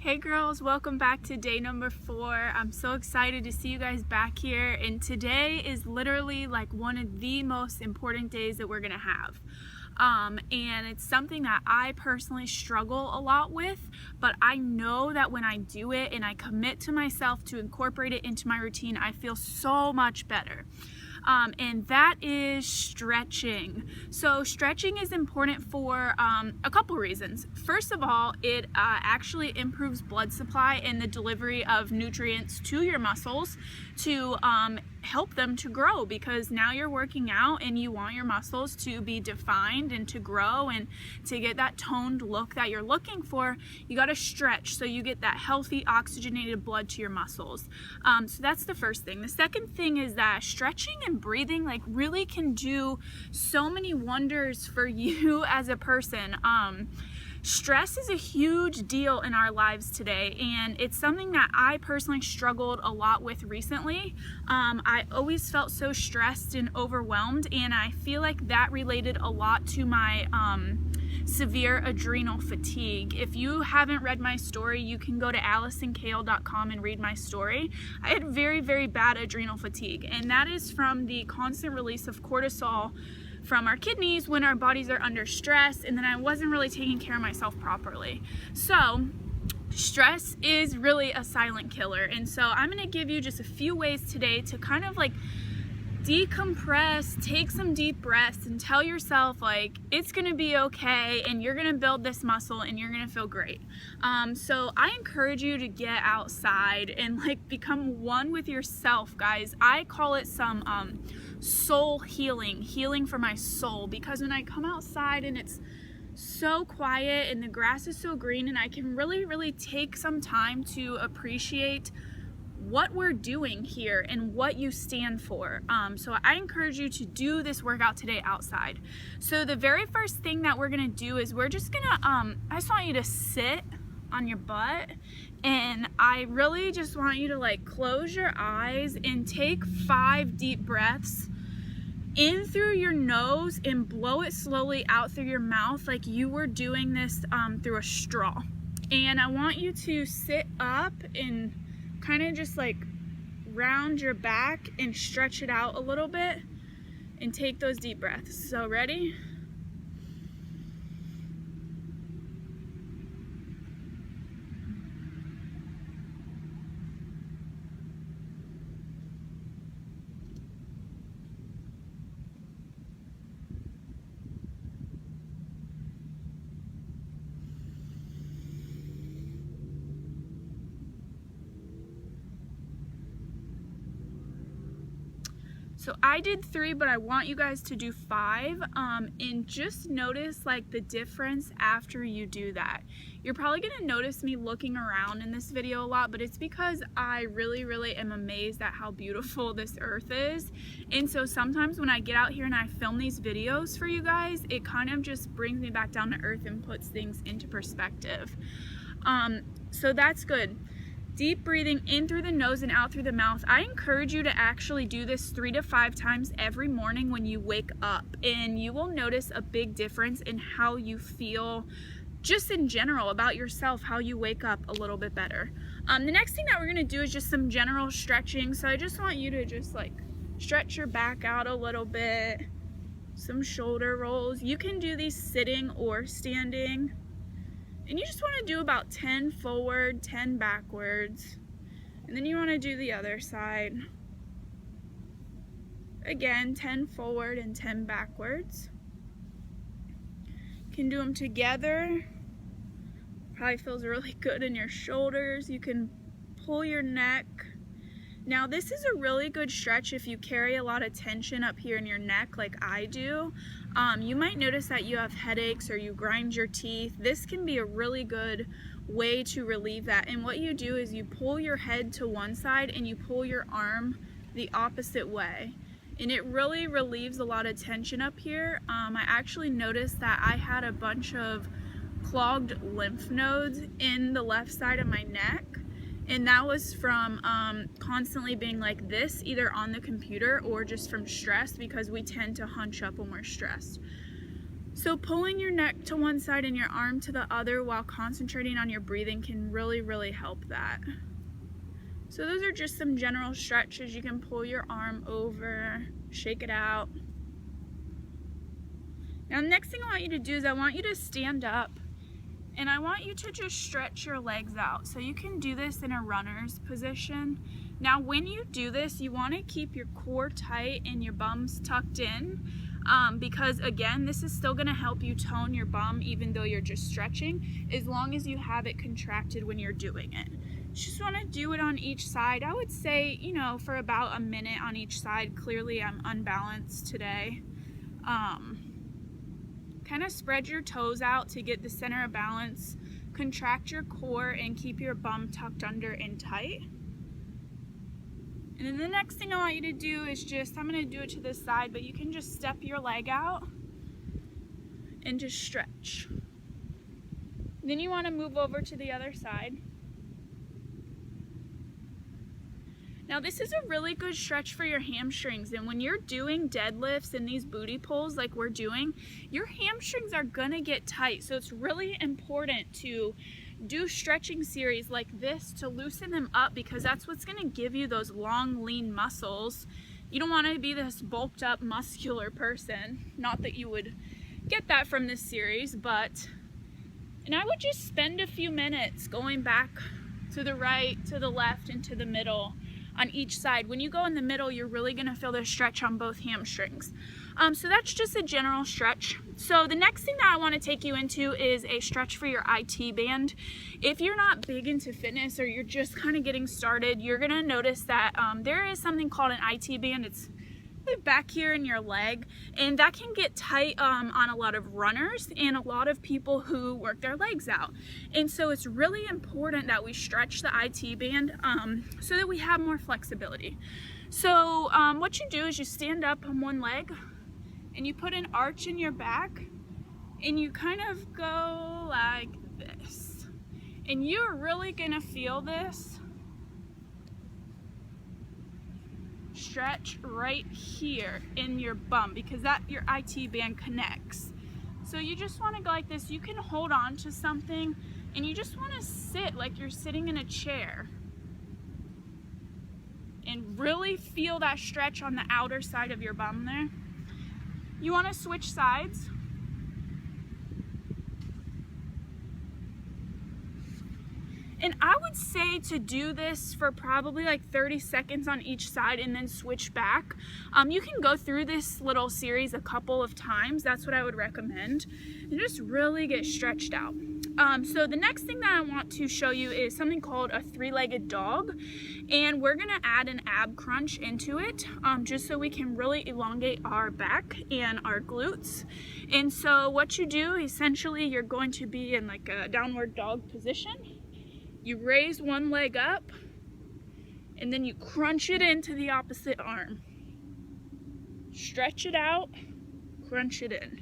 Hey girls, welcome back to day number 4. I'm so excited to see you guys back here, and today is literally like one of the most important days that we're gonna have. And it's something that I personally struggle a lot with, but I know that when I do it and I commit to myself to incorporate it into my routine, I feel so much better. And that is stretching. So stretching is important for a couple reasons. First of all, it actually improves blood supply and the delivery of nutrients to your muscles to help them to grow, because now you're working out and you want your muscles to be defined and to grow and to get that toned look that you're looking for. You got to stretch so you get that healthy oxygenated blood to your muscles. So that's the first thing. The second thing is that stretching and breathing really can do so many wonders for you as a person. Stress is a huge deal in our lives today, and it's something that I personally struggled a lot with recently. I always felt so stressed and overwhelmed, and I feel like that related a lot to my severe adrenal fatigue. If you haven't read my story, you can go to AlisonKale.com and read my story. I had very, very bad adrenal fatigue, and that is from the constant release of cortisol from our kidneys when our bodies are under stress, and then I wasn't really taking care of myself properly. So stress is really a silent killer, and so I'm going to give you just a few ways today to kind of decompress, take some deep breaths, and tell yourself it's gonna be okay, and you're gonna build this muscle and you're gonna feel great. So I encourage you to get outside and become one with yourself, guys. I call it some soul healing for my soul, because when I come outside and it's so quiet and the grass is so green, and I can really take some time to appreciate what we're doing here and what you stand for. So I encourage you to do this workout today outside. So the very first thing that we're gonna do is we're just gonna, I just want you to sit on your butt, and I really just want you to close your eyes and take 5 deep breaths in through your nose and blow it slowly out through your mouth like you were doing this through a straw. And I want you to sit up and kind of just round your back and stretch it out a little bit and take those deep breaths. So ready? So I did 3, but I want you guys to do 5, and just notice the difference after you do that. You're probably gonna notice me looking around in this video a lot, but it's because I really am amazed at how beautiful this earth is. And so sometimes when I get out here and I film these videos for you guys, it kind of just brings me back down to earth and puts things into perspective. So that's good. Deep breathing in through the nose and out through the mouth. I encourage you to actually do this 3 to 5 times every morning when you wake up, and you will notice a big difference in how you feel just in general about yourself, how you wake up a little bit better. The next thing that we're gonna do is just some general stretching. So I just want you to just stretch your back out a little bit, some shoulder rolls. You can do these sitting or standing. And you just want to do about 10 forward, 10 backwards. And then you want to do the other side. Again, 10 forward and 10 backwards. You can do them together. Probably feels really good in your shoulders. You can pull your neck. Now this is a really good stretch if you carry a lot of tension up here in your neck like I do. You might notice that you have headaches or you grind your teeth. This can be a really good way to relieve that. And what you do is you pull your head to one side and you pull your arm the opposite way. And it really relieves a lot of tension up here. I actually noticed that I had a bunch of clogged lymph nodes in the left side of my neck. And that was from constantly being like this, either on the computer or just from stress, because we tend to hunch up when we're stressed. So pulling your neck to one side and your arm to the other while concentrating on your breathing can really help that. So those are just some general stretches. You can pull your arm over, shake it out. Now the next thing I want you to do is I want you to stand up and I want you to just stretch your legs out. So you can do this in a runner's position. Now when you do this, you want to keep your core tight and your bums tucked in, because again, this is still going to help you tone your bum even though you're just stretching, as long as you have it contracted when you're doing it. Just want to do it on each side. I would say, you know, for about a minute on each side. Clearly I'm unbalanced today. Kind of spread your toes out to get the center of balance, contract your core and keep your bum tucked under and tight. And then the next thing I want you to do is just, I'm going to do it to this side, but you can just step your leg out and just stretch. Then you want to move over to the other side. Now this is a really good stretch for your hamstrings, and when you're doing deadlifts and these booty pulls like we're doing, your hamstrings are gonna get tight. So it's really important to do stretching series like this to loosen them up, because that's what's gonna give you those long, lean muscles. You don't wanna be this bulked up, muscular person. Not that you would get that from this series, but, and I would just spend a few minutes going back to the right, to the left, and to the middle on each side. When you go in the middle, you're really gonna feel the stretch on both hamstrings. So that's just a general stretch. So the next thing that I wanna take you into is a stretch for your IT band. If you're not big into fitness or you're just kind of getting started, you're gonna notice that there is something called an IT band. It's back here in your leg, and that can get tight on a lot of runners and a lot of people who work their legs out. And so it's really important that we stretch the IT band so that we have more flexibility. So what you do is you stand up on one leg and you put an arch in your back and you kind of go like this, and you're really gonna feel this stretch right here in your bum, because that your IT band connects. So you just want to go like this. You can hold on to something and you just want to sit like you're sitting in a chair and really feel that stretch on the outer side of your bum there. You want to switch sides. And I would say to do this for probably like 30 seconds on each side and then switch back. You can go through this little series a couple of times. That's what I would recommend. And just really get stretched out. So the next thing that I want to show you is something called a three-legged dog. And we're gonna add an ab crunch into it, just so we can really elongate our back and our glutes. And so what you do, essentially, you're going to be in like a downward dog position. You raise one leg up and then you crunch it into the opposite arm. Stretch it out, crunch it in.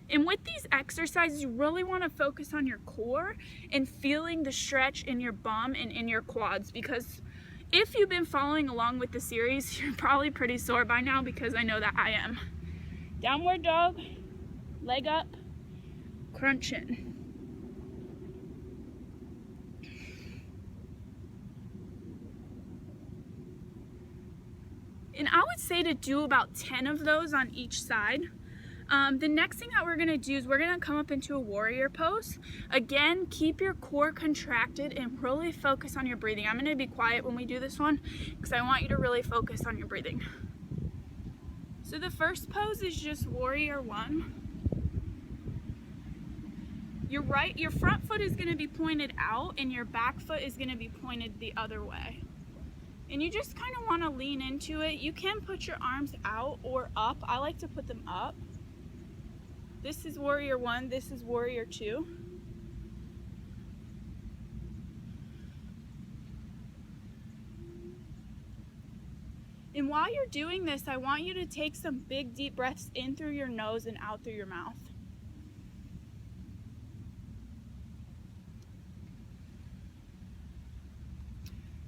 And with these exercises, you really want to focus on your core and feeling the stretch in your bum and in your quads, because if you've been following along with the series, you're probably pretty sore by now, because I know that I am. Downward dog, leg up, crunch in. And I would say to do about 10 of those on each side. The next thing that we're gonna do is we're gonna come up into a warrior pose. Again, keep your core contracted and really focus on your breathing. I'm gonna be quiet when we do this one because I want you to really focus on your breathing. So the first pose is just warrior one. Your front foot is gonna be pointed out and your back foot is gonna be pointed the other way. And you just kind of wanna lean into it. You can put your arms out or up. I like to put them up. This is warrior one, this is warrior two. And while you're doing this, I want you to take some big deep breaths in through your nose and out through your mouth.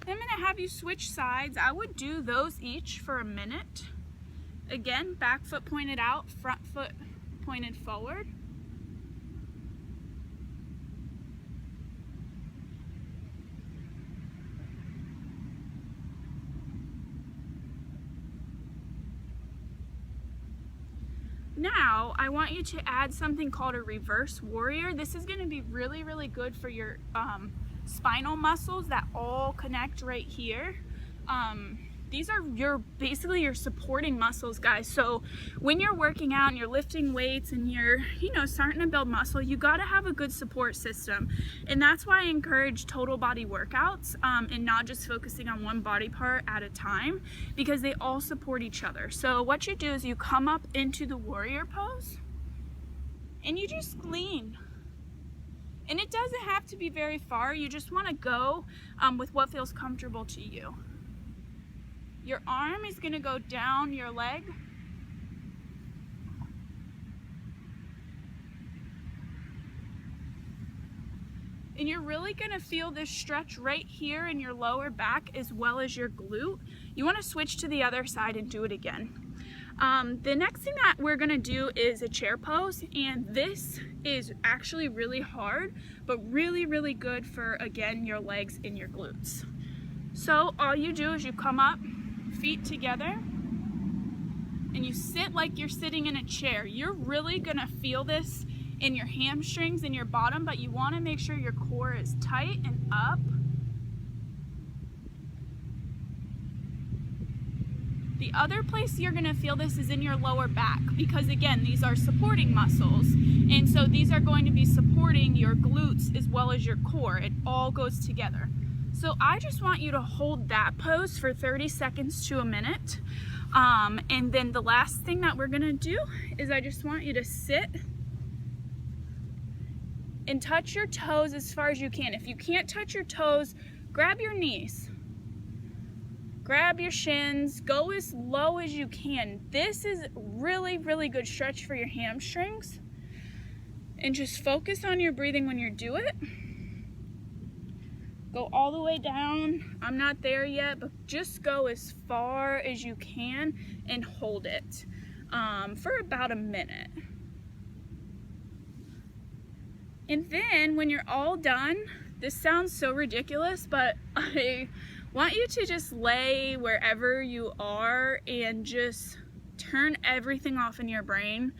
Then I'm gonna have you switch sides. I would do those each for a minute. Again, back foot pointed out, front foot pointed forward. Now, I want you to add something called a reverse warrior. This is gonna be really, really good for your spinal muscles that all connect right here. These are basically your supporting muscles, guys. So when you're working out and you're lifting weights and you're, starting to build muscle, you gotta have a good support system. And that's why I encourage total body workouts and not just focusing on one body part at a time, because they all support each other. So what you do is you come up into the warrior pose and you just lean. And it doesn't have to be very far. You just wanna go with what feels comfortable to you. Your arm is gonna go down your leg. And you're really gonna feel this stretch right here in your lower back as well as your glute. You wanna switch to the other side and do it again. The next thing that we're gonna do is a chair pose, and this is actually really hard, but really, really good for, again, your legs and your glutes. So all you do is you come up, feet together, and you sit like you're sitting in a chair. You're really gonna feel this in your hamstrings and your bottom, but you wanna make sure your core is tight and up. The other place you're gonna feel this is in your lower back, because again, these are supporting muscles. And so these are going to be supporting your glutes as well as your core. It all goes together. So I just want you to hold that pose for 30 seconds to a minute. And then the last thing that we're gonna do is I just want you to sit and touch your toes as far as you can. If you can't touch your toes, grab your knees. Grab your shins, go as low as you can. This is really, really good stretch for your hamstrings. And just focus on your breathing when you do it. Go all the way down. I'm not there yet, but just go as far as you can and hold it for about a minute. And then when you're all done, this sounds so ridiculous, but I want you to just lay wherever you are and just turn everything off in your brain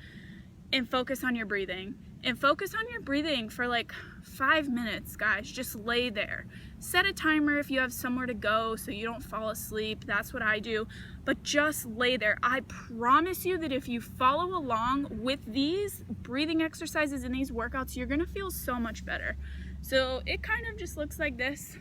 and focus on your breathing. And focus on your breathing for like 5 minutes, guys. Just lay there. Set a timer if you have somewhere to go so you don't fall asleep. That's what I do. But just lay there. I promise you that if you follow along with these breathing exercises and these workouts, you're gonna feel so much better. So it kind of just looks like this.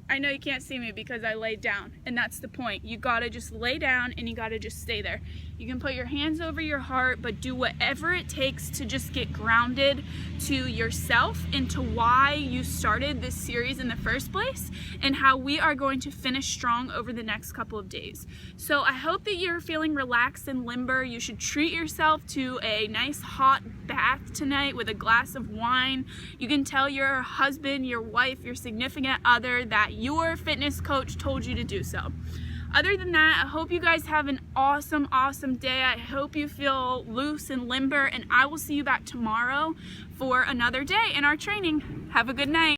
I know you can't see me because I laid down, and that's the point. You gotta just lay down and you gotta just stay there. You can put your hands over your heart, but do whatever it takes to just get grounded to yourself and to why you started this series in the first place and how we are going to finish strong over the next couple of days. So I hope that you're feeling relaxed and limber. You should treat yourself to a nice hot bath tonight with a glass of wine. You can tell your husband, your wife, your significant other that your fitness coach told you to do so. Other than that, I hope you guys have an awesome, awesome day. I hope you feel loose and limber, and I will see you back tomorrow for another day in our training. Have a good night.